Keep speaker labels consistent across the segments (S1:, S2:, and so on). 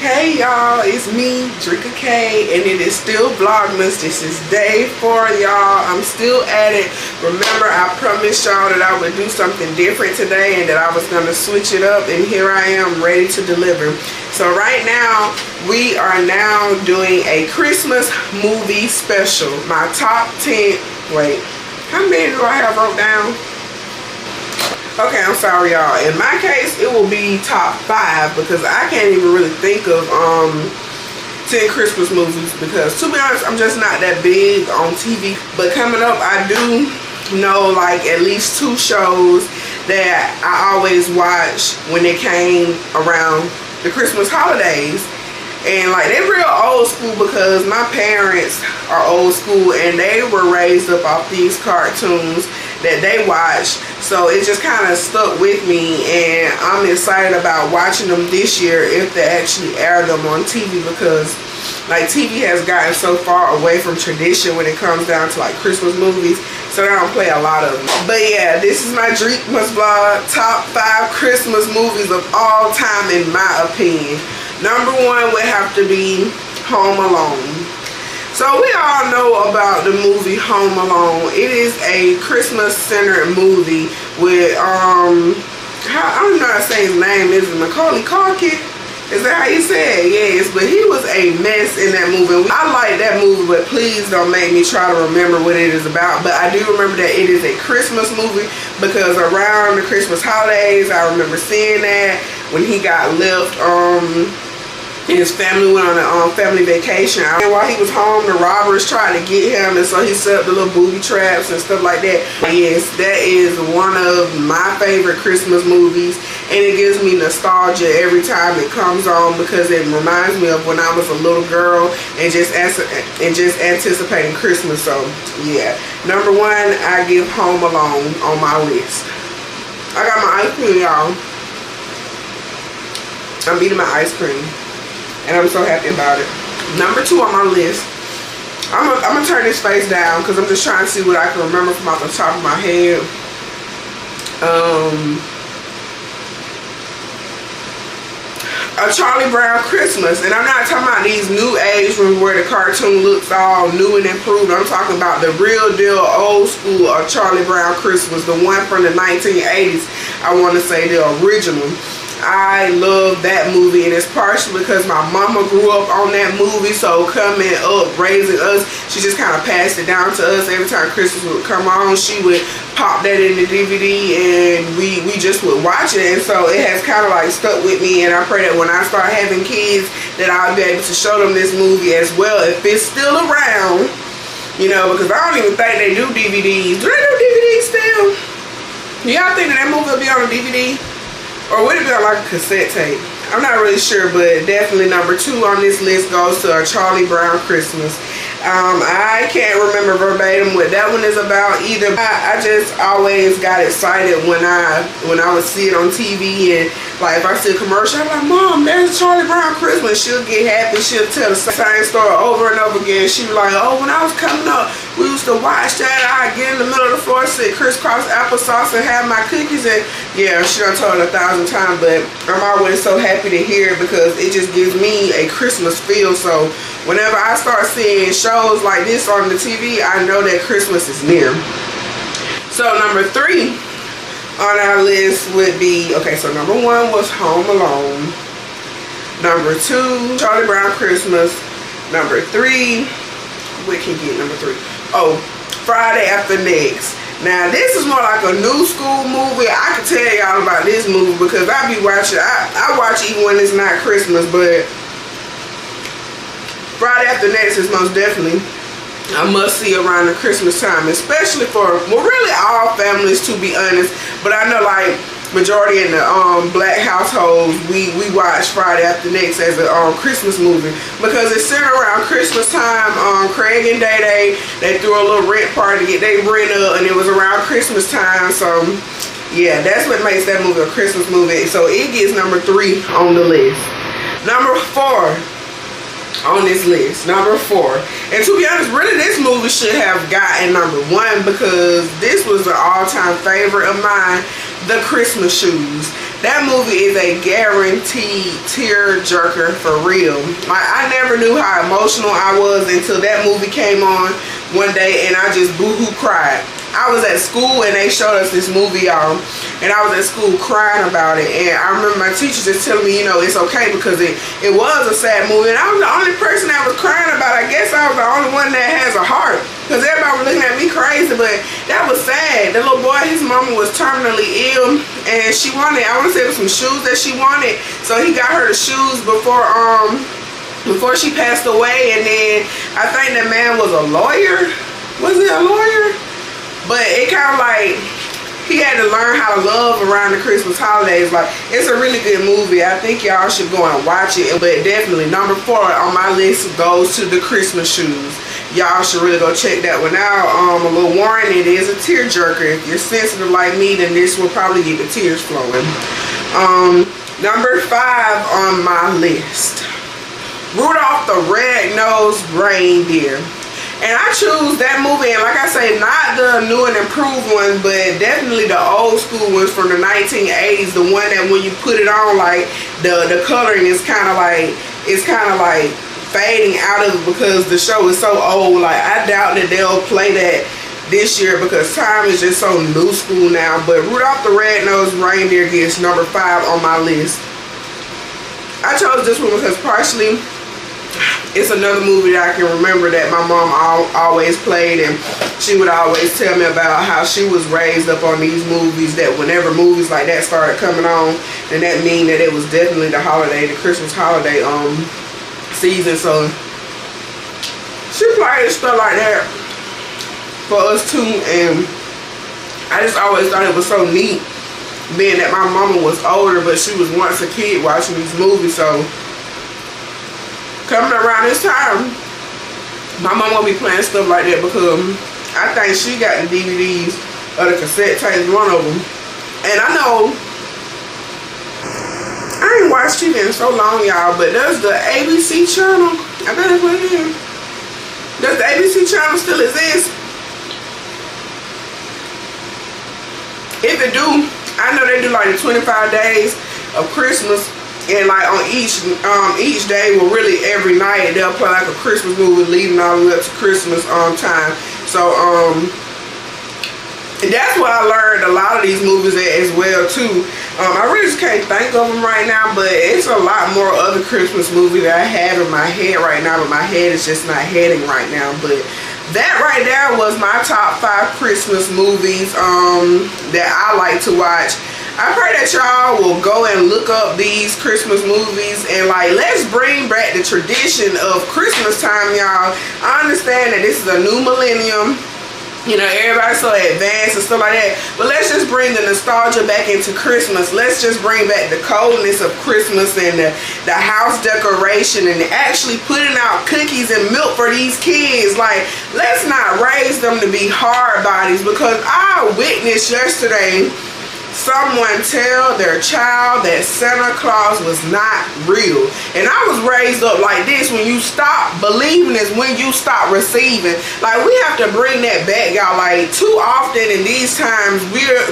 S1: Hey y'all, it's me, Drika K, and it is still Vlogmas. This is day 4, y'all. I'm still at it. Remember, I promised y'all that I would do something different today and that I was going to switch it up, and here I am ready to deliver. So right now, we are now doing a Christmas movie special. My top 10, wait, how many do I have wrote down? Okay, I'm sorry y'all. In my case, it will be top 5 because I can't even really think of 10 Christmas movies because, to be honest, I'm just not that big on TV. But coming up, I do know like at least 2 shows that I always watch when it came around the Christmas holidays. And like they're real old school because my parents are old school and they were raised up off these cartoons that they watch, so it just kind of stuck with me, and I'm excited about watching them this year if they actually air them on TV, because like TV has gotten so far away from tradition when it comes down to like Christmas movies, so they don't play a lot of them. But yeah, this is my Vlogmas vlog, top 5 Christmas movies of all time in my opinion. Number 1 would have to be Home Alone. So we all know about the movie Home Alone. It is a Christmas-centered movie with, I don't know how to say his name. Is it Macaulay Culkin? Is that how you say it? Yes, but he was a mess in that movie. I like that movie, but please don't make me try to remember what it is about. But I do remember that it is a Christmas movie because around the Christmas holidays, I remember seeing that when he got left, his family went on a family vacation, and while he was home, the robbers tried to get him, and so he set up the little booby traps and stuff like that. Yes, that is one of my favorite Christmas movies, and it gives me nostalgia every time it comes on because it reminds me of when I was a little girl and just anticipating Christmas. So yeah, number 1, I give Home Alone on my list. I got my ice cream, y'all. I'm eating my ice cream, and I'm so happy about it. Number 2 on my list, I'm gonna turn this face down because I'm just trying to see what I can remember from off the top of my head. A Charlie Brown Christmas, and I'm not talking about these new age ones where the cartoon looks all new and improved. I'm talking about the real deal old school of Charlie Brown Christmas, the one from the 1980s. I want to say the original. I love that movie, and it's partially because my mama grew up on that movie, so coming up, raising us, she just kind of passed it down to us. Every time Christmas would come on, she would pop that in the DVD, and we just would watch it, and so it has kind of like stuck with me, and I pray that when I start having kids, that I'll be able to show them this movie as well, if it's still around, you know, because I don't even think they do DVDs. Do they do DVDs still? Y'all think that movie will be on a DVD? Or would it be on like a cassette tape? I'm not really sure, but definitely number 2 on this list goes to A Charlie Brown Christmas. I can't remember verbatim what that one is about either. I just always got excited when I would see it on TV, and like if I see a commercial, I'm like, Mom, there's Charlie Brown Christmas. She'll get happy. She'll tell the same story over and over again. She was like, oh, when I was coming up, we used to watch that. I'd get in the middle of the floor, sit crisscross applesauce and have my cookies, and yeah, she done told it 1,000 times, but I'm always so happy to hear it because it just gives me a Christmas feel. So whenever I start seeing shows like this on the TV, I know that Christmas is near. So number 3 on our list would be, okay, so number 1 was Home Alone. Number 2, Charlie Brown Christmas. Number 3, what can you get number 3? Oh, Friday After Next. Now this is more like a new school movie. I can tell y'all about this movie because I be watching, I watch even when it's not Christmas, but Friday After Next is most definitely a must-see around the Christmas time, especially for, well, really all families, to be honest. But I know like majority in the black households, we watch Friday After Next as a Christmas movie because it's centered around Christmas time. Craig and Day they threw a little rent party to get their rent up, and it was around Christmas time. So yeah, that's what makes that movie a Christmas movie. So it gets number 3 on the list. Number 4 on this list, number 4, and to be honest, really this movie should have gotten number 1 because this was an all-time favorite of mine, The Christmas Shoes. That movie is a guaranteed tear jerker for real. Like, I never knew how emotional I was until that movie came on one day and I just boo-hoo cried. I was at school and they showed us this movie, y'all, and I was at school crying about it. And I remember my teacher just telling me, you know, it's okay because it was a sad movie. And I was the only person that was crying about it. I guess I was the only one that has a heart because everybody was looking at me crazy, but that was sad. The little boy, his mama was terminally ill and she wanted, I want to say it was some shoes that she wanted. So he got her the shoes before she passed away. And then I think that man was a lawyer. Was he a lawyer? But it kind of like, he had to learn how to love around the Christmas holidays. Like, it's a really good movie. I think y'all should go and watch it. But definitely, number 4 on my list goes to The Christmas Shoes. Y'all should really go check that one out. A little warning, it is a tearjerker. If you're sensitive like me, then this will probably get the tears flowing. Number 5 on my list, Rudolph the Red-Nosed Reindeer. And I choose that movie, and like I say, not the new and improved one, but definitely the old school ones from the 1980s. The one that when you put it on, like the coloring is kind of like, it's kind of like fading out of it because the show is so old. Like, I doubt that they'll play that this year because time is just so new school now. But Rudolph the Red-Nosed Reindeer gets number 5 on my list. I chose this one because partially it's another movie that I can remember that my mom always played, and she would always tell me about how she was raised up on these movies, that whenever movies like that started coming on, then that mean that it was definitely the holiday, the Christmas holiday season. So she played stuff like that for us too, and I just always thought it was so neat being that my mama was older, but she was once a kid watching these movies. So coming around this time, my mom will be playing stuff like that because I think she got the DVDs or the cassette tapes, one of them. And I know, I ain't watched TV in so long, y'all, but does the ABC channel, I better put it in, does the ABC channel still exist? If it do, I know they do like the 25 days of Christmas. And like on each day, well really every night, they'll play like a Christmas movie leading all the way up to Christmas time. So that's what I learned a lot of these movies as well too. I really just can't think of them right now, but it's a lot more other Christmas movies that I have in my head right now, but my head is just not heading right now. But that right there was my top 5 Christmas movies that I like to watch. I pray that y'all will go and look up these Christmas movies and like, let's bring back the tradition of Christmas time, y'all. I understand that this is a new millennium. You know, everybody's so advanced and stuff like that. But let's just bring the nostalgia back into Christmas. Let's just bring back the coldness of Christmas and the house decoration and actually putting out cookies and milk for these kids. Like, let's not raise them to be hard bodies, because I witnessed yesterday someone tell their child that Santa Claus was not real. And I was raised up like this: when you stop believing is when you stop receiving. Like, we have to bring that back, y'all. Like, too often in these times,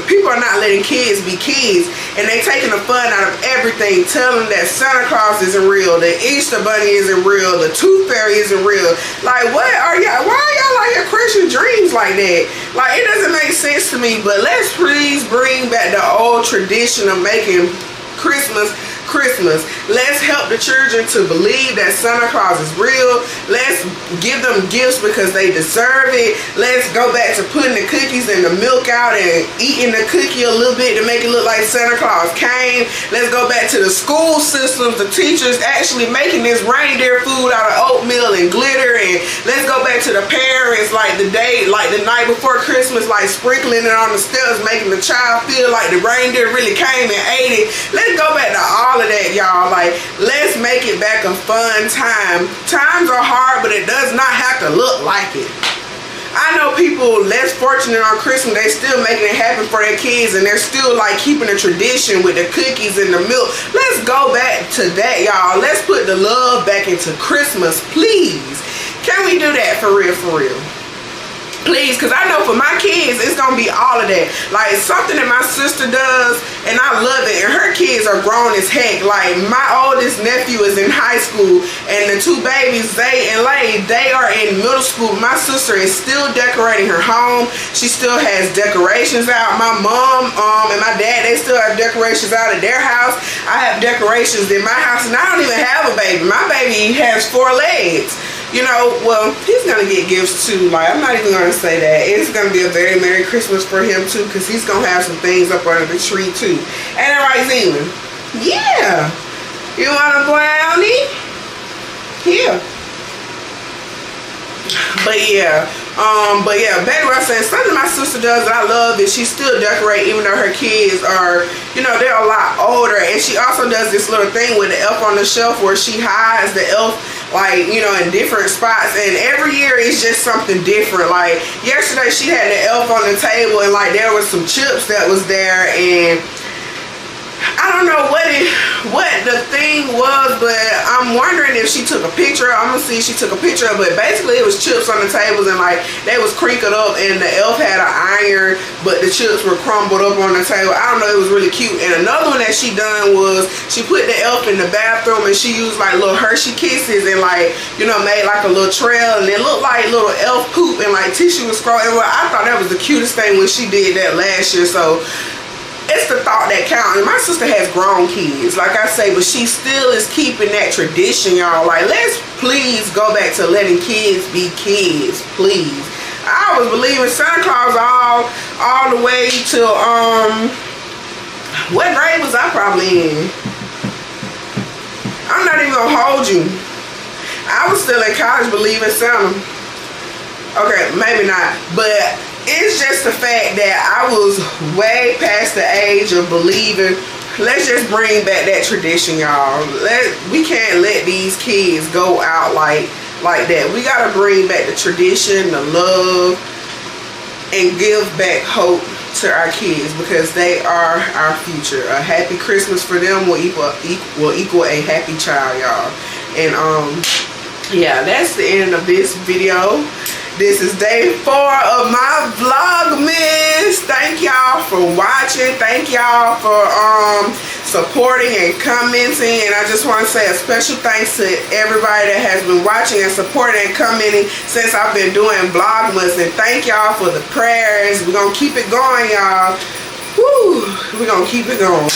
S1: people are not letting kids be kids, and they taking the fun out of everything, telling them that Santa Claus isn't real, the Easter Bunny isn't real, the Tooth Fairy isn't real. Like, what are y'all, why are y'all like your Christian dreams like that? Like, it doesn't make sense to me. But let's please bring back the old tradition of making Christmas. Let's help the children to believe that Santa Claus is real. Let's give them gifts because they deserve it. Let's go back to putting the cookies and the milk out and eating the cookie a little bit to make it look like Santa Claus came. Let's go back to the school systems, the teachers actually making this reindeer food out of oatmeal and glitter. And let's go back to the parents, like the night before Christmas, like sprinkling it on the steps, making the child feel like the reindeer really came and ate it. Let's go back to all of that, y'all. Like, let's make it back a fun time. Times are hard, but it does not have to look like it. I know people less fortunate on Christmas, they still making it happen for their kids, and they're still like keeping the tradition with the cookies and the milk. Let's go back to that, y'all. Let's put the love back into Christmas, please. Can we do that for real, for real? Please, because I know for my kids, it's going to be all of that. Like, something that my sister does, and I love it, and her kids are grown as heck. Like, my oldest nephew is in high school, and the two babies, Zay and Lay, they are in middle school. My sister is still decorating her home. She still has decorations out. My mom and my dad, they still have decorations out at their house. I have decorations in my house, and I don't even have a baby. My baby has 4 legs. You know, well, he's going to get gifts too. Like, I'm not even going to say that. It's going to be a very Merry Christmas for him too, because he's going to have some things up under the tree too. Ain't that right, Zealand? Yeah. You want a brownie? Here. But yeah, back to what I was saying, something my sister does that I love is she still decorate even though her kids are, you know, they're a lot older. And she also does this little thing with the elf on the shelf where she hides the elf, like, you know, in different spots, and every year it's just something different. Like, yesterday she had the elf on the table, and like there was some chips that was there, and I don't know what the thing was, but I'm wondering if she took a picture. I'm gonna see if she took a picture of it. But basically it was chips on the tables, and like they was crinkled up, and the elf had an iron, but the chips were crumbled up on the table. I don't know, it was really cute. And another one that she done was she put the elf in the bathroom, and she used like little Hershey Kisses and like, you know, made like a little trail, and it looked like little elf poop, and like tissue was scrolling. Well, I thought that was the cutest thing when she did that last year. So it's the thought that counts. And my sister has grown kids, like I say, but she still is keeping that tradition, y'all. Like, let's please go back to letting kids be kids, please. I was believing Santa Claus all the way to what grade was I probably in? I'm not even gonna hold you. I was still in college believing Santa. Okay, maybe not, but it's just the fact that I was way past the age of believing. Let's just bring back that tradition, y'all. We can't let these kids go out like that. We gotta bring back the tradition, the love, and give back hope to our kids, because they are our future. A happy Christmas for them will equal a happy child, y'all. And yeah, that's the end of this video. This is day 4 of my Vlogmas. Thank y'all for watching. Thank y'all for supporting and commenting. And I just want to say a special thanks to everybody that has been watching and supporting and commenting since I've been doing Vlogmas. And thank y'all for the prayers. We're going to keep it going, y'all. Woo! We're going to keep it going.